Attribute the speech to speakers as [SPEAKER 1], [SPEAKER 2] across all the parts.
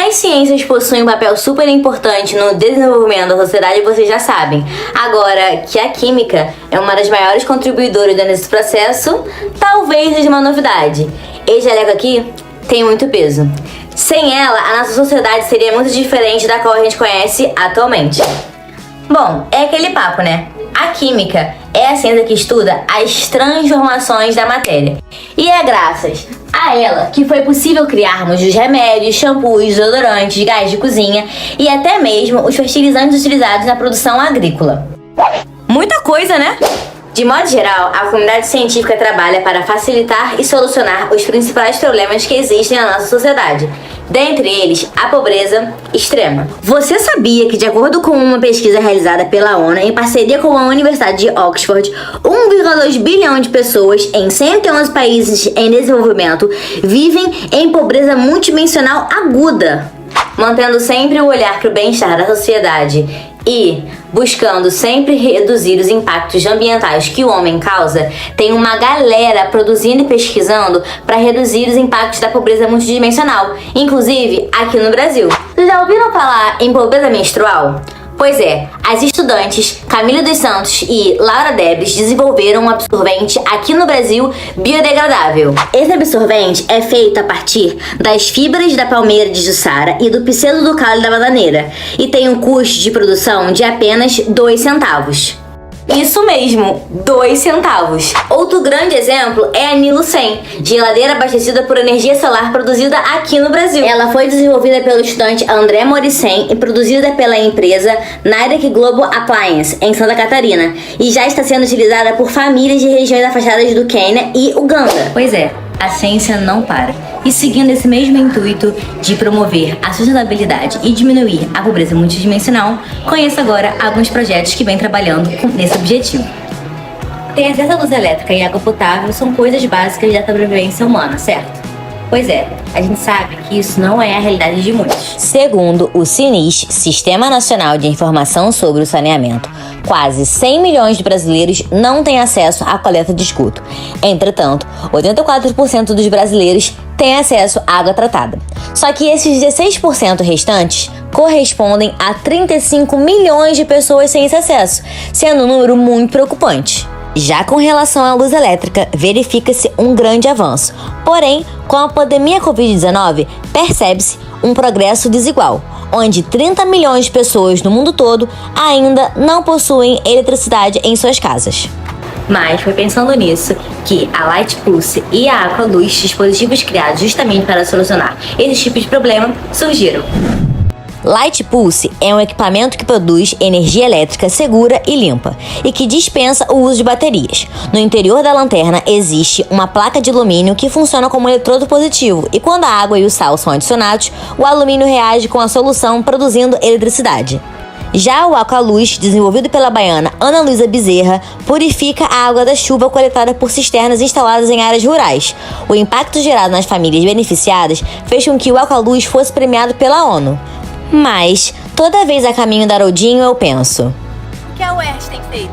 [SPEAKER 1] as ciências possuem um papel super importante no desenvolvimento da sociedade, vocês já sabem. Agora, que a química é uma das maiores contribuidoras nesse processo, talvez seja uma novidade. Esse jaleco aqui tem muito peso. Sem ela, a nossa sociedade seria muito diferente da qual a gente conhece atualmente. Bom, é aquele papo, né? A química é a ciência que estuda as transformações da matéria. E é graças a ela que foi possível criarmos os remédios, shampoos, desodorantes, gás de cozinha e até mesmo os fertilizantes utilizados na produção agrícola. Muita coisa, né? De modo geral, a comunidade científica trabalha para facilitar e solucionar os principais problemas que existem na nossa sociedade. Dentre eles, a pobreza extrema. Você sabia que, de acordo com uma pesquisa realizada pela ONU em parceria com a Universidade de Oxford, 1,2 bilhão de pessoas em 111 países em desenvolvimento vivem em pobreza multidimensional aguda? Mantendo sempre o olhar para o bem-estar da sociedade e buscando sempre reduzir os impactos ambientais que o homem causa, tem uma galera produzindo e pesquisando para reduzir os impactos da pobreza multidimensional, inclusive aqui no Brasil. Vocês já ouviram falar em pobreza menstrual? Pois é, as estudantes Camila dos Santos e Laura Debres desenvolveram um absorvente aqui no Brasil biodegradável. Esse absorvente é feito a partir das fibras da palmeira de Jussara e do pseudo do caule da bananeira e tem um custo de produção de apenas 2 centavos. Isso mesmo, 2 centavos. Outro grande exemplo é a Nilo 100, geladeira abastecida por energia solar produzida aqui no Brasil. Ela foi desenvolvida pelo estudante André Moricem e produzida pela empresa Nidec Global Appliance, em Santa Catarina, e já está sendo utilizada por famílias de regiões afastadas do Quênia e Uganda. Pois é, a ciência não para. E seguindo esse mesmo intuito de promover a sustentabilidade e diminuir a pobreza multidimensional, conheça agora alguns projetos que vêm trabalhando nesse objetivo. Ter acesso à luz elétrica e água potável são coisas básicas da sobrevivência humana, certo? Pois é, a gente sabe que isso não é a realidade de muitos. Segundo o SINIS, Sistema Nacional de Informação sobre o Saneamento, quase 100 milhões de brasileiros não têm acesso à coleta de esgoto. Entretanto, 84% dos brasileiros têm acesso à água tratada. Só que esses 16% restantes correspondem a 35 milhões de pessoas sem esse acesso, sendo um número muito preocupante. Já com relação à luz elétrica, verifica-se um grande avanço. Porém, com a pandemia Covid-19, percebe-se um progresso desigual, onde 30 milhões de pessoas no mundo todo ainda não possuem eletricidade em suas casas. Mas foi pensando nisso que a Light Pulse e a Aqualuz, dispositivos criados justamente para solucionar esse tipo de problema, surgiram. Light Pulse é um equipamento que produz energia elétrica segura e limpa e que dispensa o uso de baterias. No interior da lanterna existe uma placa de alumínio que funciona como eletrodo positivo e quando a água e o sal são adicionados, o alumínio reage com a solução produzindo eletricidade. Já o Aqualuz, desenvolvido pela baiana Ana Luísa Bezerra, purifica a água da chuva coletada por cisternas instaladas em áreas rurais. O impacto gerado nas famílias beneficiadas fez com que o Aqualuz fosse premiado pela ONU. Mas, toda vez a caminho da Haroldinho eu penso:
[SPEAKER 2] o que a UERJ tem feito?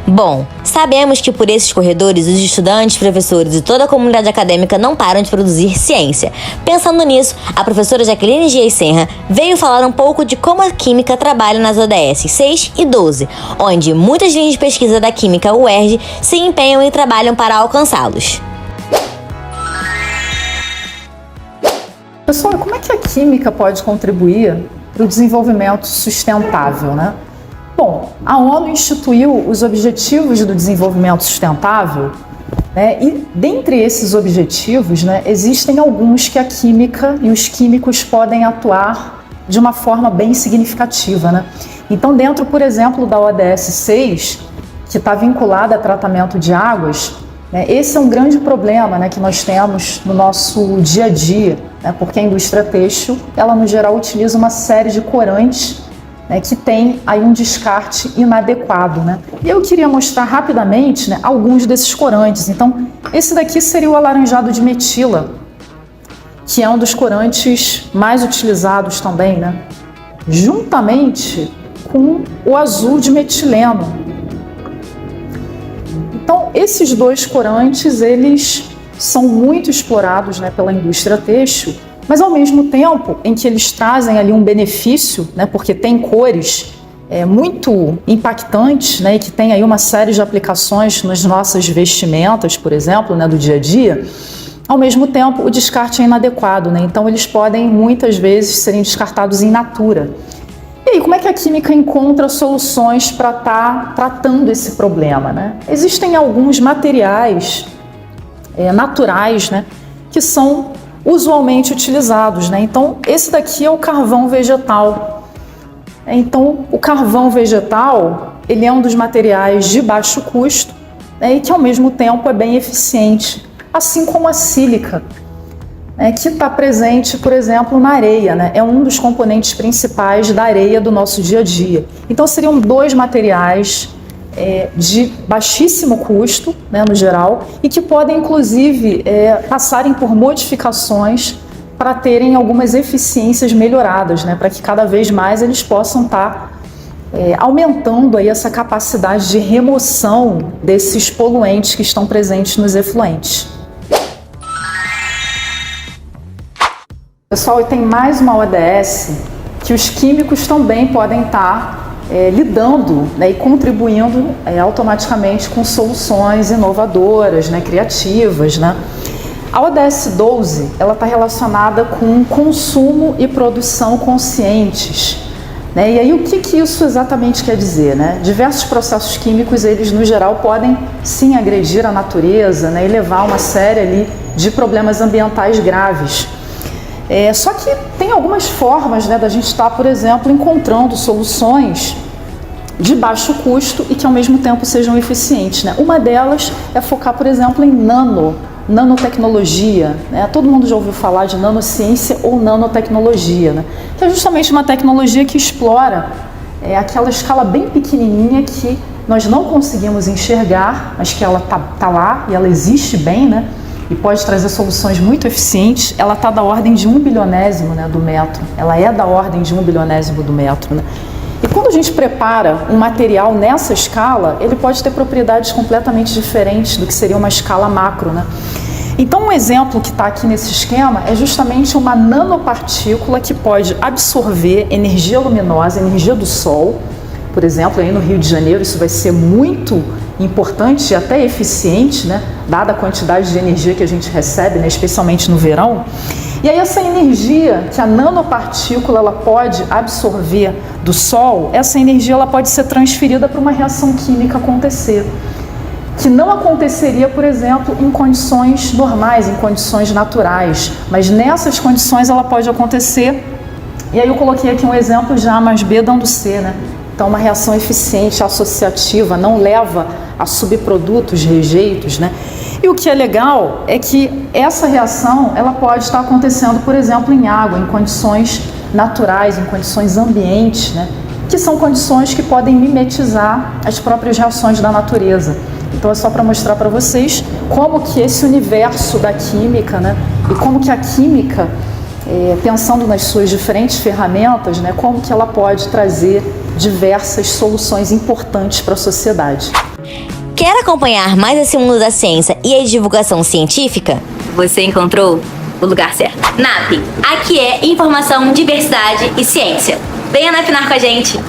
[SPEAKER 1] Bom, sabemos que por esses corredores os estudantes, professores e toda a comunidade acadêmica não param de produzir ciência. Pensando nisso, a professora Jaqueline Dias Senra veio falar um pouco de como a química trabalha nas ODS 6 e 12, onde muitas linhas de pesquisa da química UERJ se empenham e trabalham para alcançá-los.
[SPEAKER 3] Pessoal, como é que a química pode contribuir para o desenvolvimento sustentável, né? Bom, a ONU instituiu os Objetivos do Desenvolvimento Sustentável, né? E dentre esses objetivos, né, existem alguns que a química e os químicos podem atuar de uma forma bem significativa, né? Então, dentro, por exemplo, da ODS 6, que está vinculada a tratamento de águas, esse é um grande problema, né, que nós temos no nosso dia a dia, né, porque a indústria têxtil, ela no geral utiliza uma série de corantes, né, que tem aí um descarte inadequado, né? E eu queria mostrar rapidamente, né, alguns desses corantes. Então, esse daqui seria o alaranjado de metila, que é um dos corantes mais utilizados também, né, juntamente com o azul de metileno. Então, esses dois corantes, eles são muito explorados, né, pela indústria têxtil Mas ao mesmo tempo em que eles trazem ali um benefício, né, porque tem cores muito impactantes, né, e que tem aí uma série de aplicações nas nossas vestimentas, por exemplo, né, do dia a dia, ao mesmo tempo o descarte é inadequado, né, então eles podem muitas vezes serem descartados in natura. E aí, como é que a química encontra soluções para estar tratando esse problema, né? Existem alguns materiais naturais, né, que são usualmente utilizados, né? Então, esse daqui é o carvão vegetal. Então, o carvão vegetal, ele é um dos materiais de baixo custo, né, e que ao mesmo tempo é bem eficiente, assim como a sílica, que está presente, por exemplo, na areia, né? É um dos componentes principais da areia do nosso dia a dia. Então, seriam dois materiais de baixíssimo custo, né, no geral, e que podem, inclusive, passarem por modificações para terem algumas eficiências melhoradas, né, para que cada vez mais eles possam estar aumentando aí essa capacidade de remoção desses poluentes que estão presentes nos efluentes. Pessoal, e tem mais uma ODS que os químicos também podem estar lidando, né, e contribuindo automaticamente com soluções inovadoras, né, criativas, né? A ODS 12, ela está relacionada com consumo e produção conscientes, né? E aí o que isso exatamente quer dizer, né? Diversos processos químicos, eles no geral podem sim agredir a natureza, né, e levar a uma série ali de problemas ambientais graves. Só que tem algumas formas, né, da gente estar, por exemplo, encontrando soluções de baixo custo e que ao mesmo tempo sejam eficientes, né? Uma delas é focar, por exemplo, em nanotecnologia, né? Todo mundo já ouviu falar de nanociência ou nanotecnologia, né? Que é justamente uma tecnologia que explora aquela escala bem pequenininha que nós não conseguimos enxergar, mas que ela tá lá e ela existe bem, né? E pode trazer soluções muito eficientes. Ela está da ordem de 1 bilionésimo, né, do metro. Ela é da ordem de 1 bilionésimo do metro, né? E quando a gente prepara um material nessa escala, ele pode ter propriedades completamente diferentes do que seria uma escala macro, né? Então, um exemplo que está aqui nesse esquema é justamente uma nanopartícula que pode absorver energia luminosa, energia do sol. Por exemplo, aí no Rio de Janeiro isso vai ser muito importante e até eficiente, né, dada a quantidade de energia que a gente recebe, né, especialmente no verão. E aí essa energia que a nanopartícula ela pode absorver do Sol, essa energia ela pode ser transferida para uma reação química acontecer, que não aconteceria, por exemplo, em condições normais, em condições naturais, mas nessas condições ela pode acontecer. E aí eu coloquei aqui um exemplo de A mais B dando C, né? Então, uma reação eficiente, associativa, não leva a subprodutos, rejeitos, né? E o que é legal é que essa reação, ela pode estar acontecendo, por exemplo, em água, em condições naturais, em condições ambientes, né? Que são condições que podem mimetizar as próprias reações da natureza. Então, é só para mostrar para vocês como que esse universo da química, né? E como que a química, pensando nas suas diferentes ferramentas, né? Como que ela pode trazer diversas soluções importantes para a sociedade.
[SPEAKER 1] Quer acompanhar mais esse mundo da ciência e a divulgação científica? Você encontrou o lugar certo. NAP, aqui é informação, diversidade e ciência. Venha na NAPNAR com a gente!